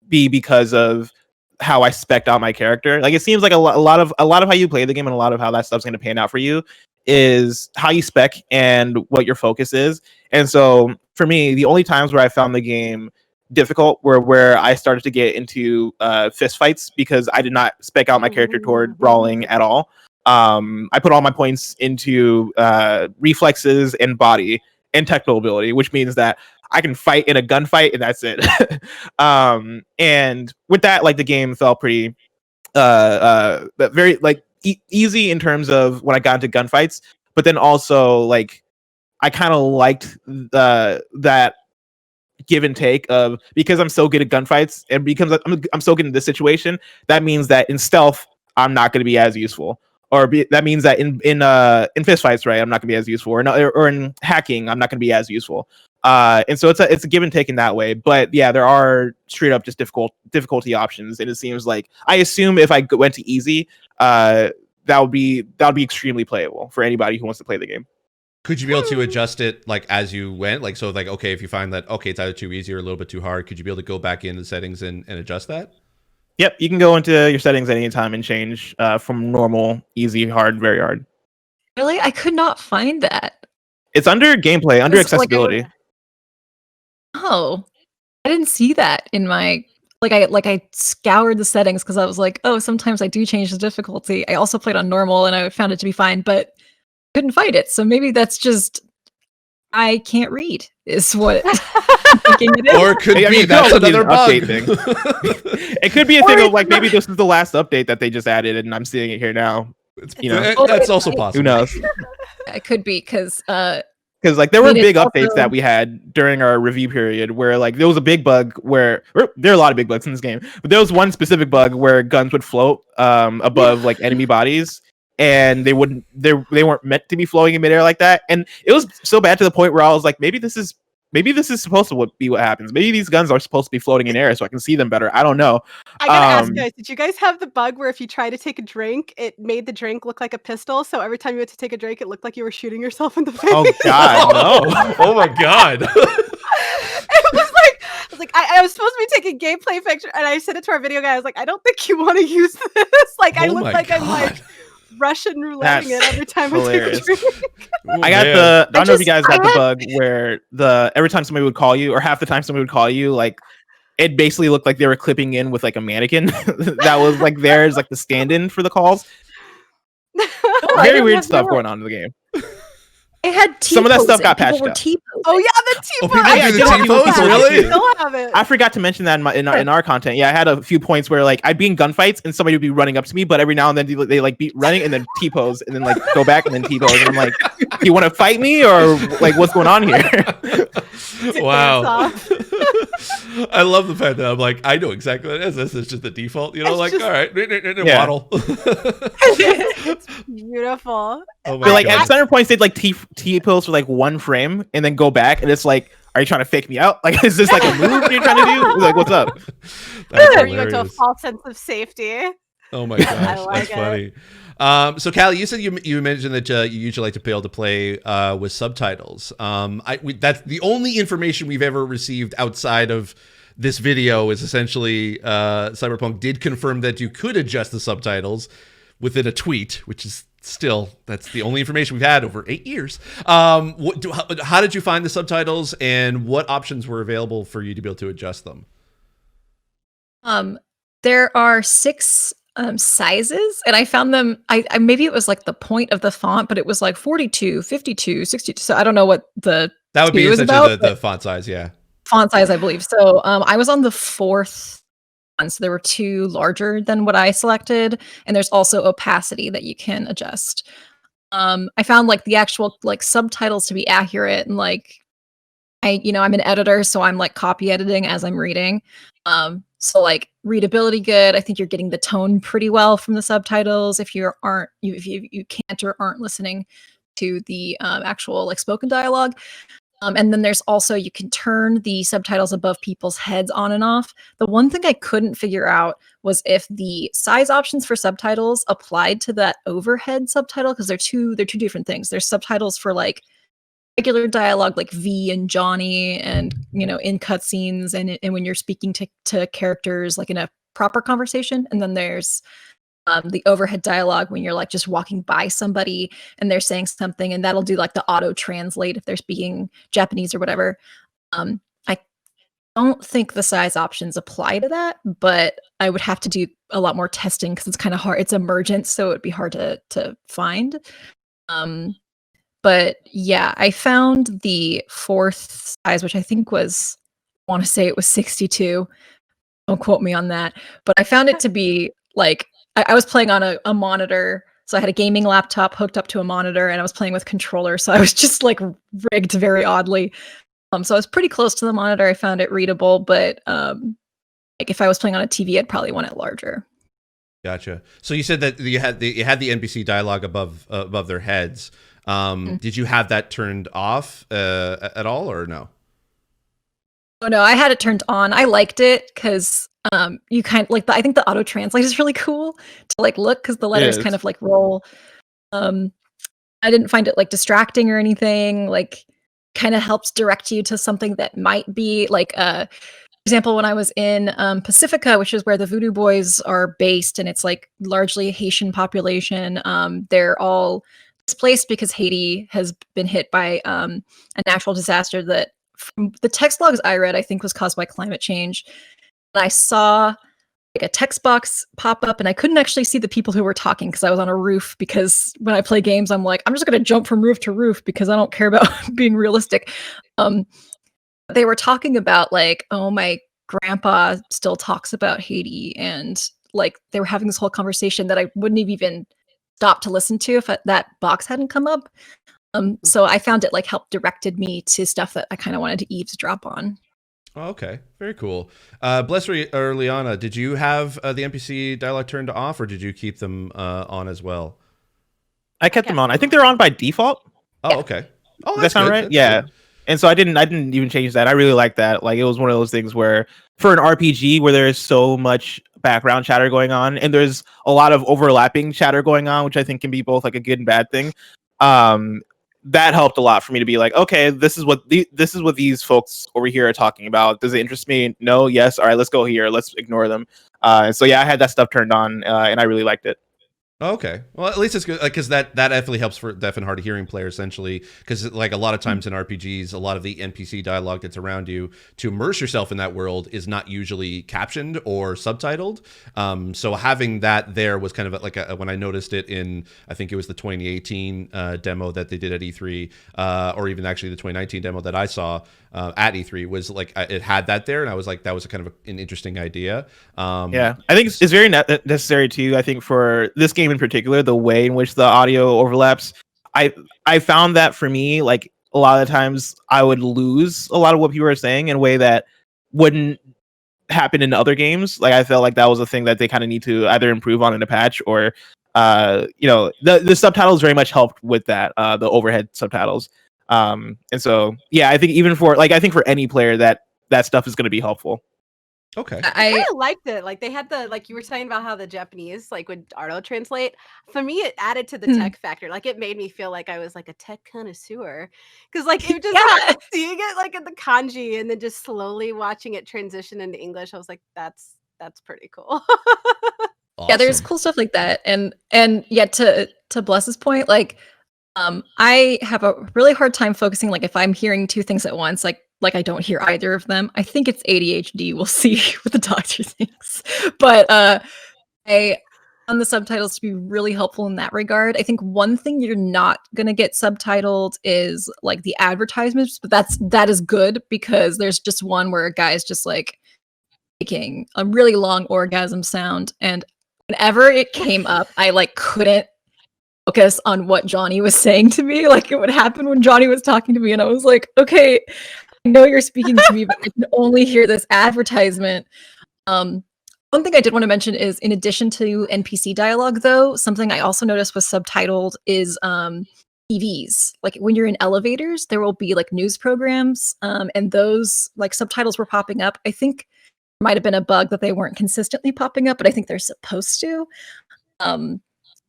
be because of how I spec'd out my character. Like it seems like a lot of how you play the game and a lot of how that stuff's going to pan out for you is how you spec and what your focus is. And so for me, the only times where I found the game difficult were where I started to get into fist fights because I did not spec out my character toward brawling at all. I put all my points into reflexes and body and technical ability, which means that I can fight in a gunfight and that's it. And with that, like the game felt pretty very like easy in terms of when I got into gunfights, but then also like I kind of liked that give and take of because I'm so good at gunfights and because I'm so good in this situation, that means that in stealth I'm not going to be as useful. That means that in fist fights, right, I'm not going to be as useful, or in hacking, I'm not going to be as useful. And so it's a give and take in that way. But yeah, there are straight up just difficulty options, and it seems like I assume if I went to easy, that would be extremely playable for anybody who wants to play the game. Could you be able to adjust it like as you went? Like so, like okay, if you find that okay, it's either too easy or a little bit too hard, could you be able to go back into the settings and adjust that? Yep, you can go into your settings at any time and change from normal, easy, hard, very hard. Really? I could not find that. It's under gameplay, under accessibility. Oh, I didn't see that in my I scoured the settings because I was like, oh, sometimes I do change the difficulty. I also played on normal and I found it to be fine, but couldn't find it. So maybe that's just I can't read is what I'm thinking it is. Or it could be that's another bug. Thing. It could be a thing of like maybe this is the last update that they just added and I'm seeing it here now. You know, that's also possible. Who knows? It could be because Because like there I were mean, it's big updates also that we had during our review period where like there was a big bug where there are a lot of big bugs in this game, but there was one specific bug where guns would float above like enemy bodies, and they weren't meant to be floating in midair like that, and it was so bad to the point where I was like, maybe this is supposed to be what happens. Maybe these guns are supposed to be floating in air so I can see them better. I don't know. I gotta ask you guys, did you guys have the bug where if you try to take a drink, it made the drink look like a pistol? So every time you went to take a drink, it looked like you were shooting yourself in the face. Oh God, no! Oh my God. It was like I was supposed to be taking gameplay picture, and I sent it to our video guy. I was like, I don't think you want to use this. Like, I Oh look my like I'm like God. Russian rouletting it That's every time hilarious. I take a drink. I got Man. I don't know if you guys got the had- bug where every time somebody would call you, or half the time somebody would call you, like it basically looked like they were clipping in with like a mannequin that was like there as like the stand-in for the calls. I Very didn't weird have stuff that. going on in the game. It had T-posing. Some of that stuff got People patched were up. T-posing. Oh yeah, the T-pose. Oh, people do the T-pose? Really? I still have it. I forgot to mention that in our content. Yeah, I had a few points where like I'd be in gunfights and somebody would be running up to me, but every now and then they like be running and then T-pose and then like go back and then T-pose, and I'm like, you want to fight me or like what's going on here? Wow. I love the fact that I'm like, I know exactly what it is. This is just the default, you know, It's like, just- all right, Yeah. waddle. Beautiful. Oh my But like God. at certain points they'd like T-pose for like one frame and then go back, and it's like, are you trying to fake me out? Like, is this like a move you're trying to do? Like, what's up? That's Or you into a hilarious. false sense of safety. Oh my gosh, like that's funny. So Callie, you said you mentioned that you usually like to be able to play with subtitles. That's the only information we've ever received outside of this video is essentially Cyberpunk did confirm that you could adjust the subtitles within a tweet, which is still, that's the only information we've had over 8 years. How did you find the subtitles, and what options were available for you to be able to adjust them? There are 6 sizes, and I found them. I maybe it was like the point of the font, but it was like 42, 52, 62. So I don't know what the That would be 2 is essentially about, the font size, yeah. font size, I believe. So I was on the 4th one, so there were 2 larger than what I selected, and there's also opacity that you can adjust. I found like the actual like subtitles to be accurate, and like I'm an editor, so I'm like copy editing as I'm reading. So like readability good. I think you're getting the tone pretty well from the subtitles if you can't or aren't listening to the actual like spoken dialogue. And then there's also, you can turn the subtitles above people's heads on and off. The one thing I couldn't figure out was if the size options for subtitles applied to that overhead subtitle, because they're two different things. There's subtitles for like regular dialogue like V and Johnny, and in cutscenes, and when you're speaking to characters like in a proper conversation. And then there's the overhead dialogue when you're like just walking by somebody and they're saying something, and that'll do like the auto translate if they're speaking Japanese or whatever. I don't think the size options apply to that, but I would have to do a lot more testing because it's kind of hard. It's emergent, so it'd be hard to find. But yeah, I found the 4th size, which I think was, I want to say it was 62. Don't quote me on that. But I found it to be like, I was playing on a monitor. So I had a gaming laptop hooked up to a monitor, and I was playing with controller. So I was just like rigged very oddly. So I was pretty close to the monitor. I found it readable, but like if I was playing on a TV, I'd probably want it larger. Gotcha. So you said that you had the NPC dialogue above their heads. Did you have that turned off at all, or no? Oh no, I had it turned on. I liked it because you kind of like I think the auto translate is really cool to like look, because the letters kind of like roll. I didn't find it like distracting or anything. Like, kind of helps direct you to something that might be like for example, when I was in Pacifica, which is where the Voodoo Boys are based, and it's like largely a Haitian population. They're all displaced because Haiti has been hit by a natural disaster that, from the text logs I read, I think was caused by climate change. And I saw like a text box pop up, and I couldn't actually see the people who were talking because I was on a roof, because when I play games, I'm like, I'm just going to jump from roof to roof because I don't care about being realistic. They were talking about like, oh, my grandpa still talks about Haiti, and like they were having this whole conversation that I wouldn't have even stopped to listen to if that box hadn't come up. So I found it like helped directed me to stuff that I kind of wanted to eavesdrop on. Oh, okay, very cool. Bless or Liana, did you have the NPC dialogue turned off, or did you keep them on as well? I kept them on. I think they're on by default. Oh, okay. Oh, Does that that's sound good. right? That's Yeah. good. And so I didn't even change that. I really like that. Like it was one of those things where for an RPG where there is so much background chatter going on and there's a lot of overlapping chatter going on, which I think can be both like a good and bad thing. That helped a lot for me to be like, okay, this is what these folks over here are talking about. Does it interest me? No, yes. All right, let's go here. Let's ignore them. And so yeah, I had that stuff turned on, and I really liked it. Okay, well at least it's good because that definitely helps for deaf and hard of hearing players essentially because like a lot of times in RPGs, a lot of the NPC dialogue that's around you to immerse yourself in that world is not usually captioned or subtitled. So having that there was kind of like when I noticed it in I think it was the 2018 demo that they did at E3 or even actually the 2019 demo that I saw at E3 was like it had that there and I was like that was a kind of an interesting idea. Yeah, I think it's very necessary too. I think for this game in particular, the way in which the audio overlaps, I found that for me, like a lot of the times, I would lose a lot of what people are saying in a way that wouldn't happen in other games. Like I felt like that was a thing that they kind of need to either improve on in a patch or, the subtitles very much helped with that, the overhead subtitles. And so yeah, I think even for I think for any player that stuff is going to be helpful. Okay. I kind of liked it. Like they had the like you were saying about how the Japanese like would auto translate. For me, it added to the tech factor. Like it made me feel like I was like a tech connoisseur because like it just like, seeing it like in the kanji and then just slowly watching it transition into English. I was like, that's pretty cool. Awesome. Yeah, there's cool stuff like that, and yeah, to Bless's point, like I have a really hard time focusing. Like if I'm hearing two things at once, like I don't hear either of them. I think it's ADHD. We'll see what the doctor thinks. But I found the subtitles to be really helpful in that regard. I think one thing you're not gonna get subtitled is like the advertisements, but that is good because there's just one where a guy's just like making a really long orgasm sound, and whenever it came up, I like couldn't focus on what Johnny was saying to me. Like it would happen when Johnny was talking to me, and I was like, okay, I know you're speaking to me, but I can only hear this advertisement. One thing I did want to mention is in addition to NPC dialogue, though, something I also noticed was subtitled is TVs. Like when you're in elevators, there will be like news programs, and those like subtitles were popping up. I think there might have been a bug that they weren't consistently popping up, but I think they're supposed to.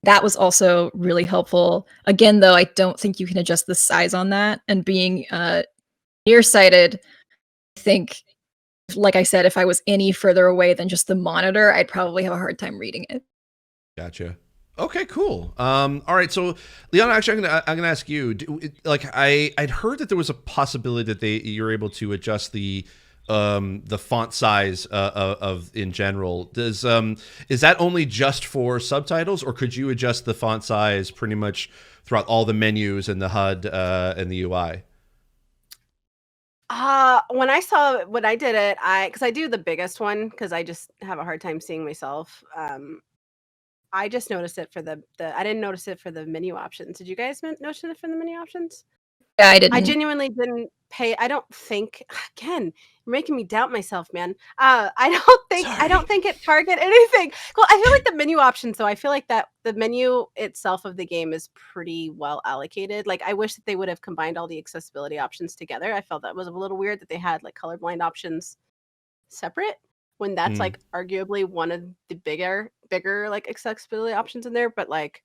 That was also really helpful. Again, though, I don't think you can adjust the size on that. And being nearsighted, I think, like I said, if I was any further away than just the monitor, I'd probably have a hard time reading it. Gotcha. Okay, cool. All right, so Liana, actually, I'm gonna ask you. I'd heard that there was a possibility that you're able to adjust the font size of in general. Is that only just for subtitles, or could you adjust the font size pretty much throughout all the menus and the HUD and the UI? When I did it, because I do the biggest one because I just have a hard time seeing myself. I just noticed it for the I didn't notice it for the menu options. Did you guys notice it for the menu options? Yeah, I didn't. I genuinely didn't pay. I don't think. Again, you're making me doubt myself, man. I don't think it target anything. Well, I feel like the menu options, though. I feel like that the menu itself of the game is pretty well allocated. Like, I wish that they would have combined all the accessibility options together. I felt that was a little weird that they had like colorblind options separate when that's like arguably one of the bigger like accessibility options in there. But like,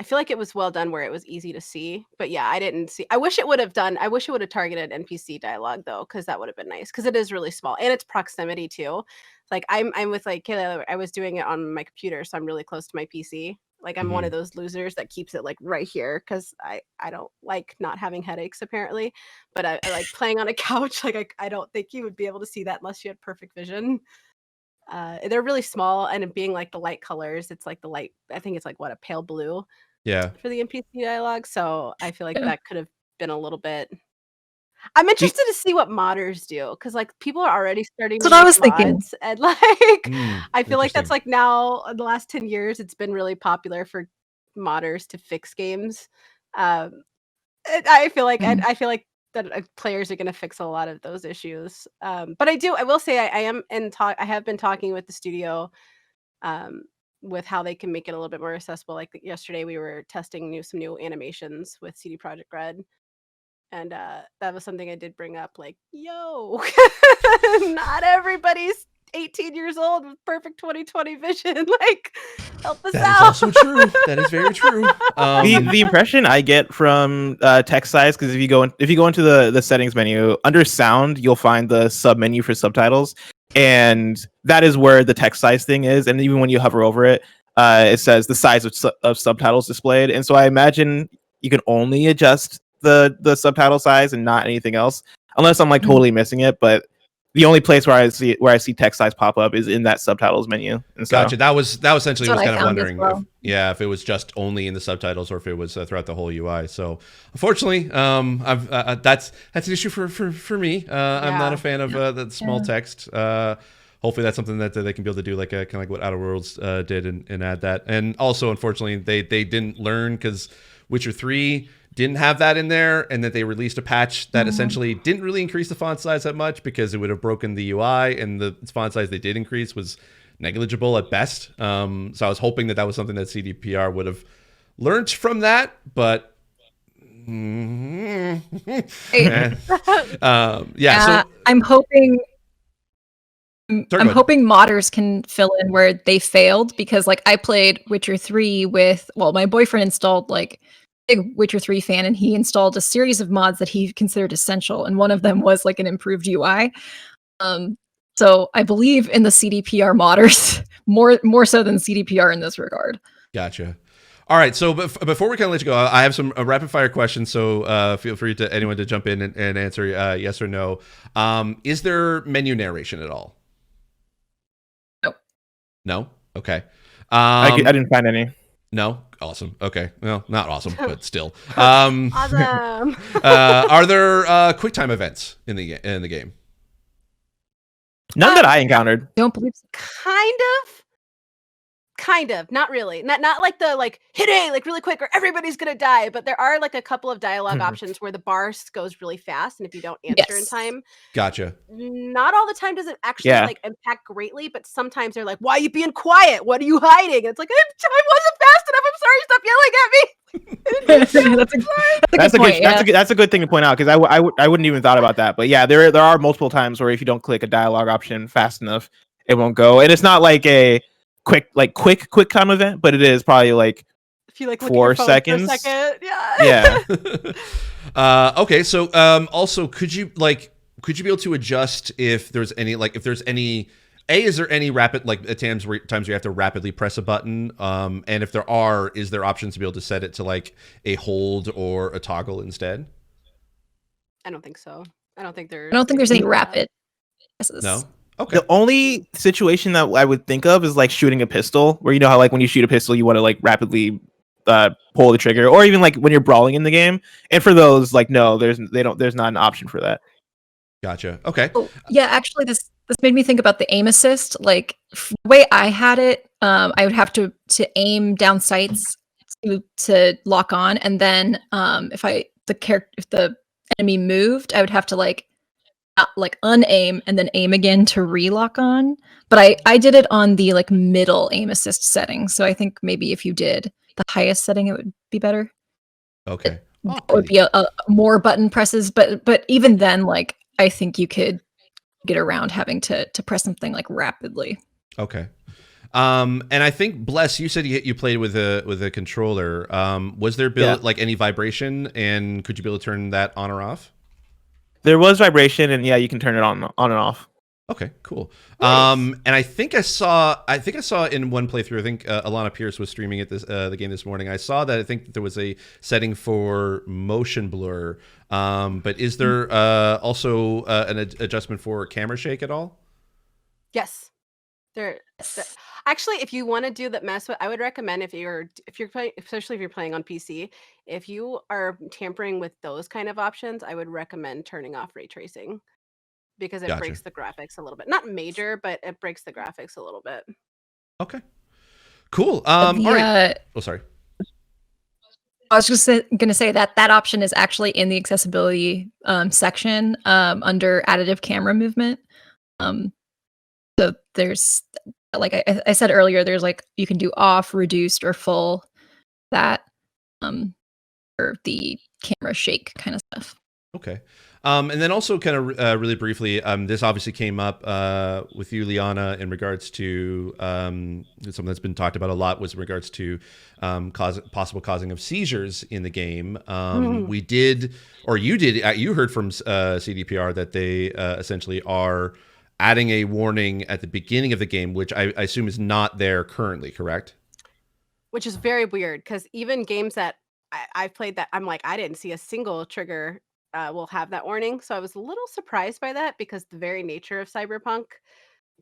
I feel like it was well done where it was easy to see. But yeah, I didn't see. I wish it would have targeted NPC dialogue though, because that would have been nice. Because it is really small and it's proximity too. Like I'm with like Kayla. I was doing it on my computer, so I'm really close to my PC. Like I'm one of those losers that keeps it like right here because I don't like not having headaches apparently. But I like playing on a couch. Like I don't think you would be able to see that unless you had perfect vision. They're really small, and it being like the light colors, it's like the light. I think it's like what, a pale blue. Yeah. For the NPC dialogue, so I feel like that could have been a little bit. I'm interested to see what modders do because like people are already starting to That's what I make was thinking. mods, and like I feel like that's like now in the last 10 years, it's been really popular for modders to fix games. I feel like I feel like that players are going to fix a lot of those issues. But I will say I am in talk. I have been talking with the studio with how they can make it a little bit more accessible. Like yesterday, we were testing some new animations with CD Projekt Red, and that was something I did bring up. Like, yo, not everybody's 18 years old with perfect 20/20 vision. Like, help us That out. is also true. That is very true. The impression I get from text size, because if you go into the settings menu under sound, you'll find the sub menu for subtitles, and that is where the text size thing is. And even when you hover over it, it says the size of subtitles displayed. And so I imagine you can only adjust the subtitle size and not anything else, unless I'm like totally missing it. But the only place where I see text size pop up is in that subtitles menu. And so, Gotcha. That was essentially That's was what I kind of found as wondering, well. if it was just only in the subtitles or if it was throughout the whole UI. So, unfortunately, I've that's an issue for me. I'm not a fan of the small text. Hopefully, that's something that they can be able to do, like kind of like what Outer Worlds did, and add that. And also, unfortunately, they didn't learn because Witcher 3 didn't have that in there, and that they released a patch that essentially didn't really increase the font size that much because it would have broken the UI, and the font size they did increase was negligible at best. So I was hoping that was something that CDPR would have learned from that, but so I'm hoping modders can fill in where they failed, because like I played Witcher 3 with, my boyfriend installed, like, big Witcher 3 fan, and he installed a series of mods that he considered essential, and one of them was like an improved UI. So I believe in the CDPR modders more so than CDPR in this regard. Gotcha. All right, so before we kind of let you go, I have some rapid fire questions, so feel free to anyone to jump in and answer yes or no. Is there menu narration at all? No? Okay. I didn't find any. No? Awesome. Okay. Well, not awesome, but still. Awesome. Are there QuickTime events in the game? None that I encountered. Don't believe so. Kind of, not really. Not like the hit A like really quick or everybody's gonna die, but there are like a couple of dialogue options where the bar goes really fast, and if you don't answer in time, gotcha. Not all the time does it actually like impact greatly, but sometimes they're like, "Why are you being quiet? What are you hiding?" And it's like, I wasn't fast enough. I'm sorry. Stop yelling at me. That's a good thing to point out, because I wouldn't even thought about that. But yeah, there are multiple times where if you don't click a dialogue option fast enough, it won't go. And it's not like a quick time event, but it is probably like if you like 4 seconds. For a second. Yeah. Okay, so also could you be able to adjust if there's any is there any rapid times where you have to rapidly press a button, and if there are, is there options to be able to set it to like a hold or a toggle instead? I don't think so. I don't think there's any rapid. No. Okay. The only situation that I would think of is like shooting a pistol, where you know how like when you shoot a pistol you want to like rapidly pull the trigger, or even like when you're brawling in the game. And for those, like, no, there's not an option for that. Gotcha. Okay. Oh, yeah, actually this made me think about the aim assist. Like the way I had it, I would have to aim down sights to lock on, and then if the enemy moved, I would have to like unaim and then aim again to relock on. But I did it on the like middle aim assist setting, so I think maybe if you did the highest setting, it would be better. Okay. It would be a more button presses, but even then, like I think you could get around having to press something like rapidly. Okay. And I think Bless, you said you played with a controller. Was there like any vibration, and could you be able to turn that on or off? There was vibration, and yeah, you can turn it on and off. Okay, cool. Nice. And I think I saw in one playthrough, I think Alana Pierce was streaming it the game this morning. I saw that I think there was a setting for motion blur. But is there also an adjustment for camera shake at all? Yes. Actually, if you want to do that mess with, I would recommend if you're playing, especially if you're playing on PC, if you are tampering with those kind of options, I would recommend turning off ray tracing, because it breaks the graphics a little bit. Not major, but it breaks the graphics a little bit. Okay. Cool. All right. Oh, sorry. I was just going to say that that option is actually in the accessibility section under additive camera movement. So there's, like I said earlier, there's like you can do off, reduced, or full, that or the camera shake kind of stuff. Okay. And then also kind of really briefly, this obviously came up with you, Liana, in regards to something that's been talked about a lot was in regards to possible causing of seizures in the game. We did, or you did, you heard from CDPR that they essentially are adding a warning at the beginning of the game, which I assume is not there currently, correct? Which is very weird because even games that I've played that I'm like, I didn't see a single trigger will have that warning. So I was a little surprised by that because the very nature of Cyberpunk,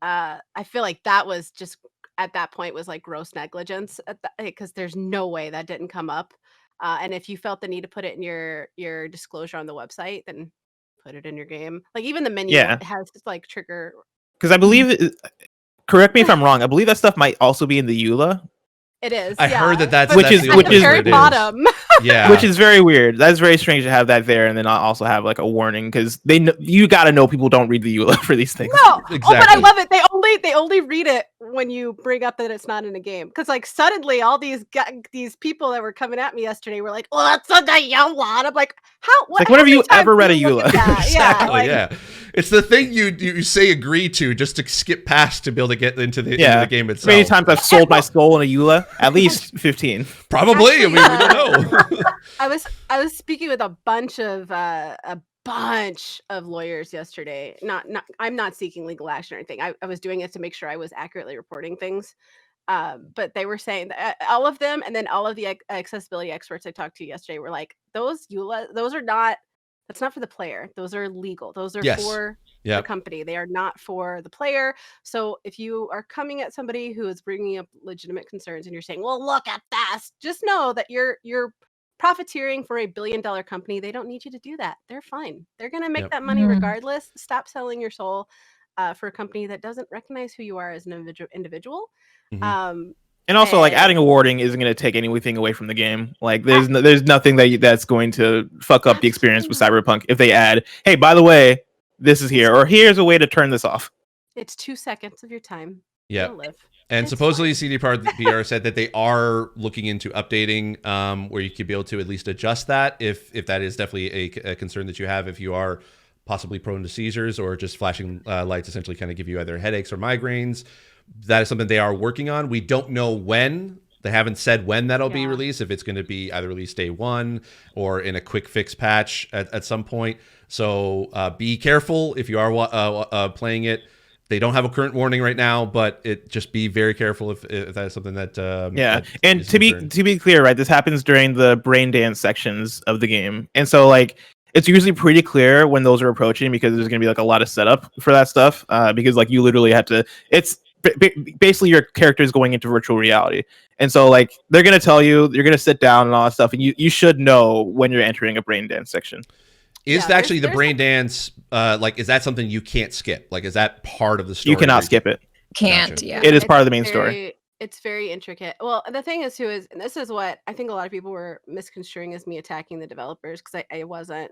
I feel like that was just at that point was like gross negligence because there's no way that didn't come up. And if you felt the need to put it in your disclosure on the website, then put it in your game. Like even the menu has this like trigger. Because I believe, correct me if I'm wrong, I believe that stuff might also be in the EULA. It is. I heard that's which is at the very bottom. Yeah, which is very weird. That's very strange to have that there, and then also have like a warning because you got to know people don't read the EULA for these things. No, exactly. Oh, but I love it. They only read it when you bring up that it's not in a game. Because like suddenly all these people that were coming at me yesterday were like, "Well, it's a EULA." And I'm like, "How? Like, when have you ever read a EULA?" Exactly. Yeah. It's the thing you say agree to just to skip past to be able to get into the game itself. Many times I've sold my soul in a EULA, at least 15. Probably. Actually, I mean, we don't know. I was speaking with a bunch of lawyers yesterday. I'm not seeking legal action or anything. I was doing it to make sure I was accurately reporting things. But they were saying that all of them, and then all of the accessibility experts I talked to yesterday were like, those EULA, that's not for the player. Those are legal. Those are for the company. They are not for the player. So if you are coming at somebody who is bringing up legitimate concerns and you're saying, well, look at this, just know that you're profiteering for $1 billion company. They don't need you to do that. They're fine. They're going to make that money regardless. Stop selling your soul for a company that doesn't recognize who you are as an individual. And also, like, adding a warning isn't going to take anything away from the game. Like, there's nothing that's going to fuck up the experience with Cyberpunk if they add, hey, by the way, this is here, or here's a way to turn this off. It's 2 seconds of your time. Yeah. And it's supposedly CDPR said that they are looking into updating where you could be able to at least adjust that if that is definitely a concern that you have, if you are possibly prone to seizures or just flashing lights essentially kind of give you either headaches or migraines. That is something they are working on. We don't know when. They haven't said when that'll be released, if it's going to be either released day one or in a quick fix patch at some point. So be careful if you are playing it. They don't have a current warning right now, but just be very careful if that is something that and to be clear, right, this happens during the brain dance sections of the game, and so like it's usually pretty clear when those are approaching because there's going to be like a lot of setup for that stuff because like you literally have to. It's basically your character is going into virtual reality, and so like they're going to tell you you're going to sit down and all that stuff, and you should know when you're entering a brain dance section. Is actually the brain dance like is that something you can't skip? Like is that part of the story? You cannot skip it. Can't. Gotcha. Yeah. It is part of the main story. It's very intricate. Well, the thing is, and this is what I think a lot of people were misconstruing as me attacking the developers because I wasn't.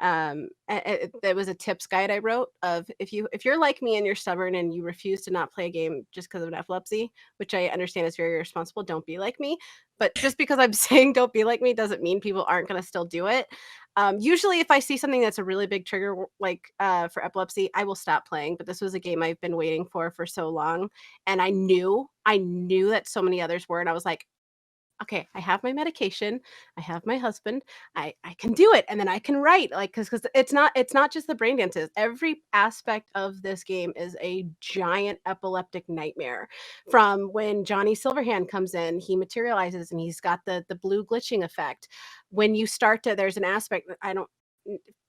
It was a tips guide I wrote of if you're like me and you're stubborn and you refuse to not play a game just because of an epilepsy, which I understand is very irresponsible. Don't be like me. But just because I'm saying don't be like me doesn't mean people aren't going to still do it. Usually if I see something that's a really big trigger, like for epilepsy, I will stop playing. But this was a game I've been waiting for so long. And I knew that so many others were. And I was like, okay, I have my medication. I have my husband. I can do it. And then I can write because it's not just the brain dances. Every aspect of this game is a giant epileptic nightmare. From when Johnny Silverhand comes in, he materializes and he's got the blue glitching effect. When you start to, there's an aspect that I don't,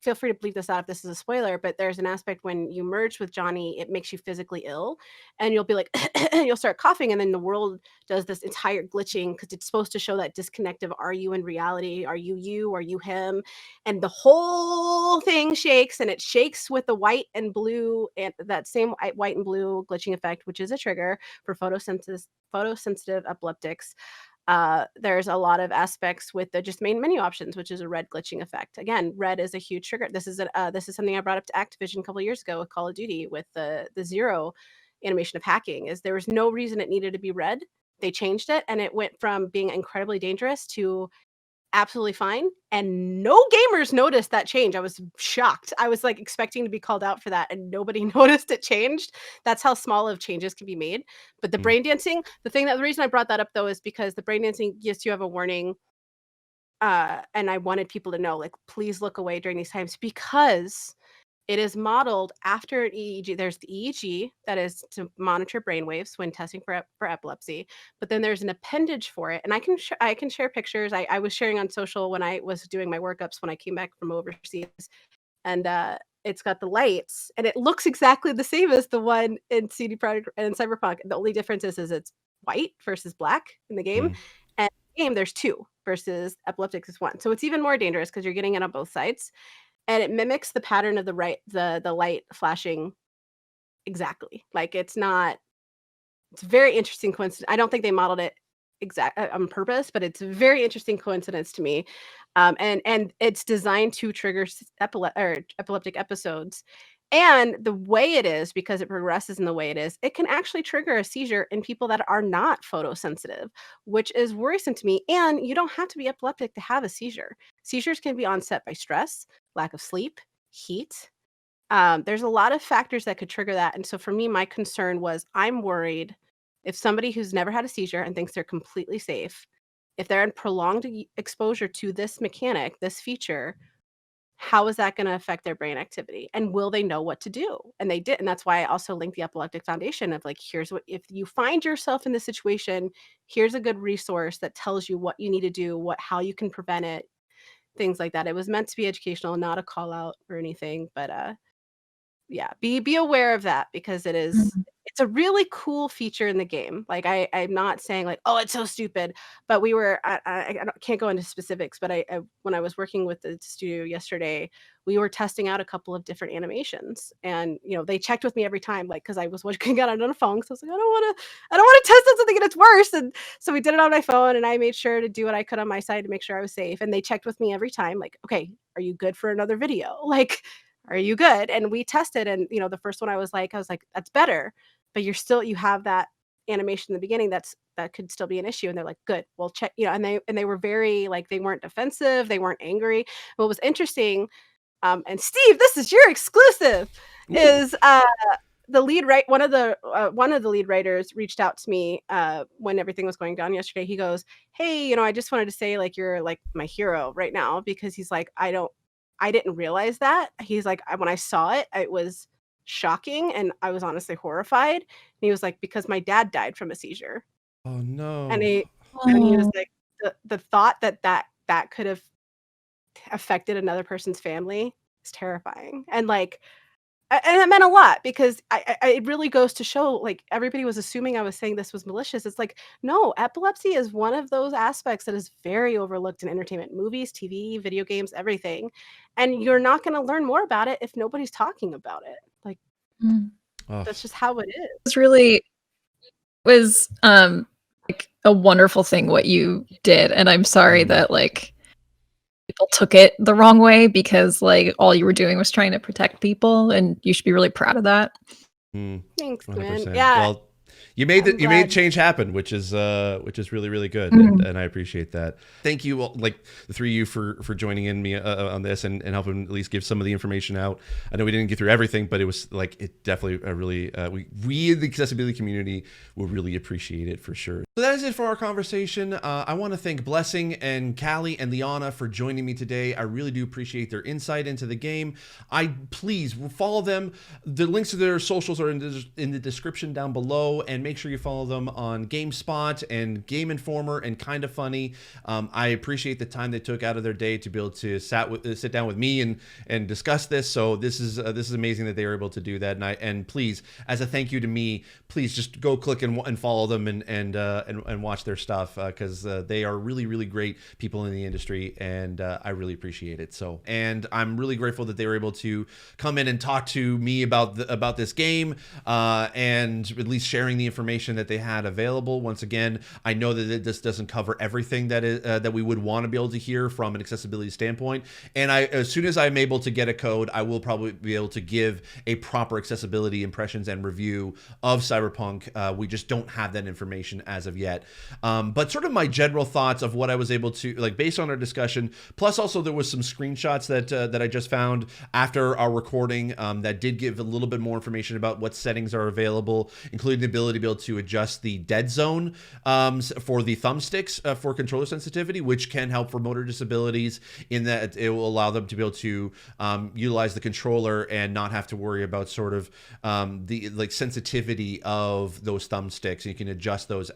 feel free to bleep this out if this is a spoiler, but there's an aspect when you merge with Johnny, it makes you physically ill and you'll be like, you'll start coughing. And then the world does this entire glitching because it's supposed to show that disconnect of are you in reality? Are you, are you him? And the whole thing shakes and it shakes with the white and blue and that same white and blue glitching effect, which is a trigger for photosensitive epileptics. There's a lot of aspects with the just main menu options, which is a red glitching effect. Again, red is a huge trigger. This is something I brought up to Activision a couple of years ago with Call of Duty with the zero animation of hacking. Is there was no reason it needed to be red. They changed it, and it went from being incredibly dangerous to absolutely fine, and no gamers noticed that change. I was shocked. I was like expecting to be called out for that, and nobody noticed it changed. That's how small of changes can be made. But the brain dancing, the reason I brought that up though is because the brain dancing, yes, you have a warning, and I wanted people to know, like, please look away during these times because it is modeled after an EEG. There's the EEG that is to monitor brainwaves when testing for epilepsy, but then there's an appendage for it, and I can share pictures. I was sharing on social when I was doing my workups when I came back from overseas, and it's got the lights, and it looks exactly the same as the one in CD Projekt and Cyberpunk. The only difference is it's white versus black in the game, and in the game there's two versus epileptics is one. So it's even more dangerous because you're getting it on both sides. And it mimics the pattern of the light flashing exactly. Like, it's a very interesting coincidence. I don't think they modeled it on purpose, but it's a very interesting coincidence to me. And it's designed to trigger epileptic episodes. And the way it is, because it progresses in the way it is, it can actually trigger a seizure in people that are not photosensitive, which is worrisome to me. And you don't have to be epileptic to have a seizure. Seizures can be onset by stress, lack of sleep, heat. There's a lot of factors that could trigger that. And so for me, my concern was I'm worried if somebody who's never had a seizure and thinks they're completely safe, if they're in prolonged exposure to this mechanic, this feature, how is that going to affect their brain activity? And will they know what to do? And they did. And that's why I also linked the Epileptic Foundation of like, here's what, if you find yourself in this situation, here's a good resource that tells you what you need to do, how you can prevent it, things like that. It was meant to be educational, not a call out or anything, but yeah, be aware of that because it's a really cool feature in the game. Like I'm not saying like, oh, it's so stupid, but I can't go into specifics, but I when I was working with the studio yesterday, we were testing out a couple of different animations, and they checked with me every time, like because I was working on it on a phone, so I was like, I don't want to test on something and it's worse, and so we did it on my phone, and I made sure to do what I could on my side to make sure I was safe, and they checked with me every time, like, okay, are you good for another video? Like, are you good? And we tested, and the first one I was like, that's better, but you have that animation in the beginning that could still be an issue. And they're like, good, we'll check, and they were very like, they weren't defensive, they weren't angry. What was interesting, and Steve, this is your exclusive. Ooh. Is the lead one of the lead writers reached out to me when everything was going down yesterday. He goes, hey, I just wanted to say, like, you're like my hero right now, because he's like, I didn't realize that. He's like, when I saw it, it was shocking, and I was honestly horrified. And he was like, because my dad died from a seizure. Oh no. And he was like, the thought that could have affected another person's family is terrifying. And like, and it meant a lot, because it really goes to show, like, everybody was assuming I was saying this was malicious. It's like, no, epilepsy is one of those aspects that is very overlooked in entertainment, movies, TV, video games, everything. And you're not going to learn more about it if nobody's talking about it. Like, that's just how it is. It was like a wonderful thing what you did, and I'm sorry that like people took it the wrong way, because like all you were doing was trying to protect people, and you should be really proud of that. Thanks, 100%. man. Yeah. Well, you made change happen, which is really, really good, and I appreciate that. Thank you, like the three of you, for joining in me on this and helping at least give some of the information out. I know we didn't get through everything, but it was like, it definitely really we in the accessibility community will really appreciate it for sure. So that is it for our conversation. I want to thank Blessing and Kallie and Liana for joining me today. I really do appreciate their insight into the game. Please follow them. The links to their socials are in the description down below, and make sure you follow them on GameSpot and Game Informer and Kinda Funny. I appreciate the time they took out of their day to be able to sit down with me and discuss this. So this is amazing that they were able to do that. And please, as a thank you to me, please just go click and follow them and watch their stuff, because they are really, really great people in the industry, and I really appreciate it. So, and I'm really grateful that they were able to come in and talk to me about this game, and at least sharing sharing the information that they had available. Once again, I know that this doesn't cover everything that we would want to be able to hear from an accessibility standpoint. And as soon as I'm able to get a code, I will probably be able to give a proper accessibility impressions and review of Cyberpunk. We just don't have that information as of yet. But sort of my general thoughts of what I was able to, like, based on our discussion, plus also there was some screenshots that I just found after our recording that did give a little bit more information about what settings are available, including the ability to be able to adjust the dead zone for the thumbsticks for controller sensitivity, which can help for motor disabilities in that it will allow them to be able to utilize the controller and not have to worry about sort of the sensitivity of those thumbsticks. You can adjust those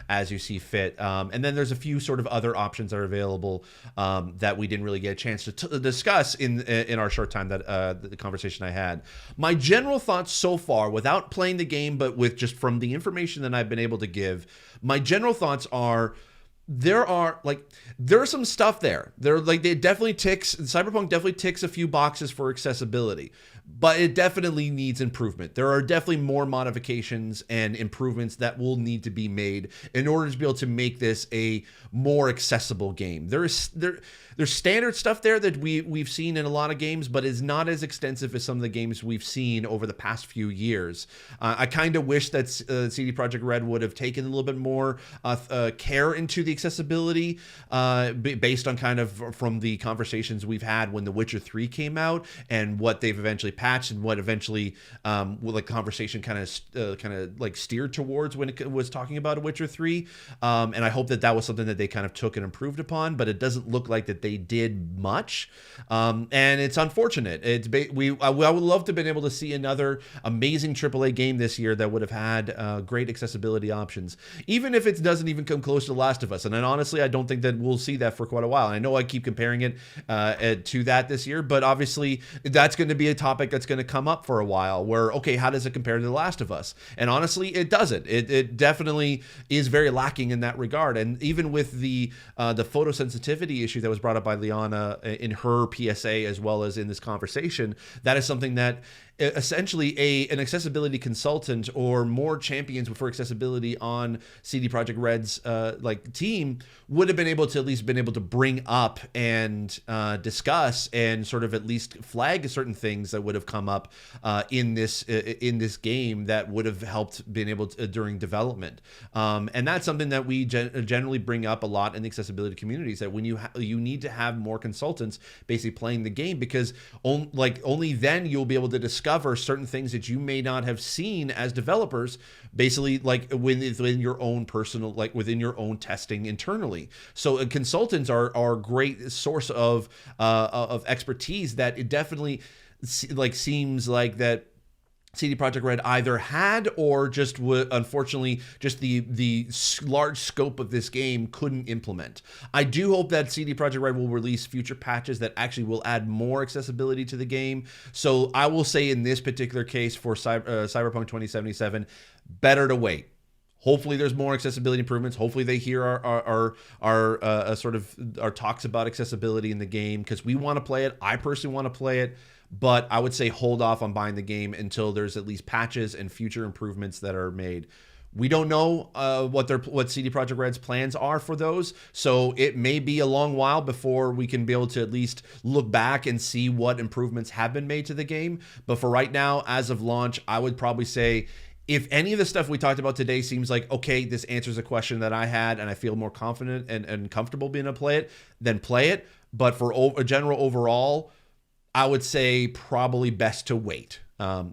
as you see fit. And then there's a few sort of other options that are available that we didn't really get a chance to discuss in our short time that the conversation I had. My general thoughts so far, without playing the game, but with just from the information that I've been able to give, my general thoughts are there are some stuff there. Cyberpunk definitely ticks a few boxes for accessibility, but it definitely needs improvement. There are definitely more modifications and improvements that will need to be made in order to be able to make this a more accessible game. There's standard stuff there that we've seen in a lot of games, but is not as extensive as some of the games we've seen over the past few years. I kind of wish that CD Projekt Red would have taken a little bit more care into the accessibility based on kind of from the conversations we've had when The Witcher 3 came out and what they've eventually patched and what eventually conversation kind of like steered towards when it was talking about A Witcher 3. And I hope that was something that they kind of took and improved upon, but it doesn't look like that they did much, and it's unfortunate. I would love to have been able to see another amazing AAA game this year that would have had great accessibility options, even if it doesn't even come close to The Last of Us. And then honestly, I don't think that we'll see that for quite a while. I know I keep comparing it to that this year, but obviously that's going to be a topic that's going to come up for a while. Where okay, how does it compare to The Last of Us? And honestly, it doesn't. It definitely is very lacking in that regard. And even with the photosensitivity issue that was brought up by Liana in her PSA as well as in this conversation, that is something that essentially an accessibility consultant or more champions for accessibility on CD Projekt Red's team would have been able to at least been able to bring up and discuss and sort of at least flag certain things that would have come up in this game that would have helped being able to during development. And that's something that we generally bring up a lot in the accessibility communities, that when you need to have more consultants basically playing the game, because only then you'll be able to discuss certain things that you may not have seen as developers, basically within your own personal, within your own testing internally. So consultants are a great source of expertise that it definitely seems like that CD Projekt Red either had or just unfortunately just the large scope of this game couldn't implement. I do hope that CD Projekt Red will release future patches that actually will add more accessibility to the game. So I will say in this particular case for Cyberpunk 2077, better to wait. Hopefully there's more accessibility improvements. Hopefully they hear our sort of our talks about accessibility in the game, because we want to play it. I personally want to play it. But I would say hold off on buying the game until there's at least patches and future improvements that are made. We don't know what CD Projekt Red's plans are for those, so it may be a long while before we can be able to at least look back and see what improvements have been made to the game. But for right now, as of launch, I would probably say if any of the stuff we talked about today seems like, okay, this answers a question that I had and I feel more confident and comfortable being able to play it, then play it. But for a general overall, I would say probably best to wait.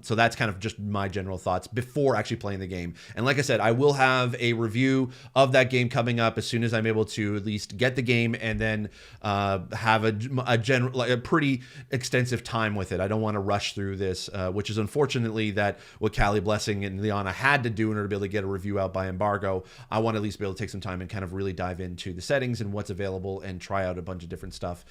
So that's kind of just my general thoughts before actually playing the game. And like I said, I will have a review of that game coming up as soon as I'm able to at least get the game and then have a pretty extensive time with it. I don't want to rush through this, which is unfortunately that what Kallie Blessing and Liana had to do in order to be able to get a review out by embargo. I want to at least be able to take some time and kind of really dive into the settings and what's available and try out a bunch of different stuff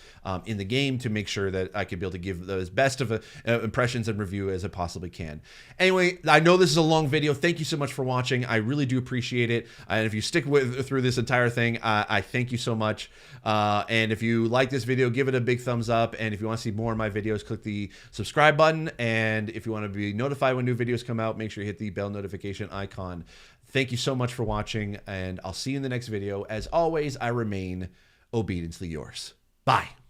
in the game to make sure that I could be able to give as best of impressions and review as I possibly can. Anyway, I know this is a long video. Thank you so much for watching. I really do appreciate it. And if you stick through this entire thing, I thank you so much. And if you like this video, give it a big thumbs up. And if you want to see more of my videos, click the subscribe button. And if you want to be notified when new videos come out, make sure you hit the bell notification icon. Thank you so much for watching, and I'll see you in the next video. As always, I remain obediently yours. Bye.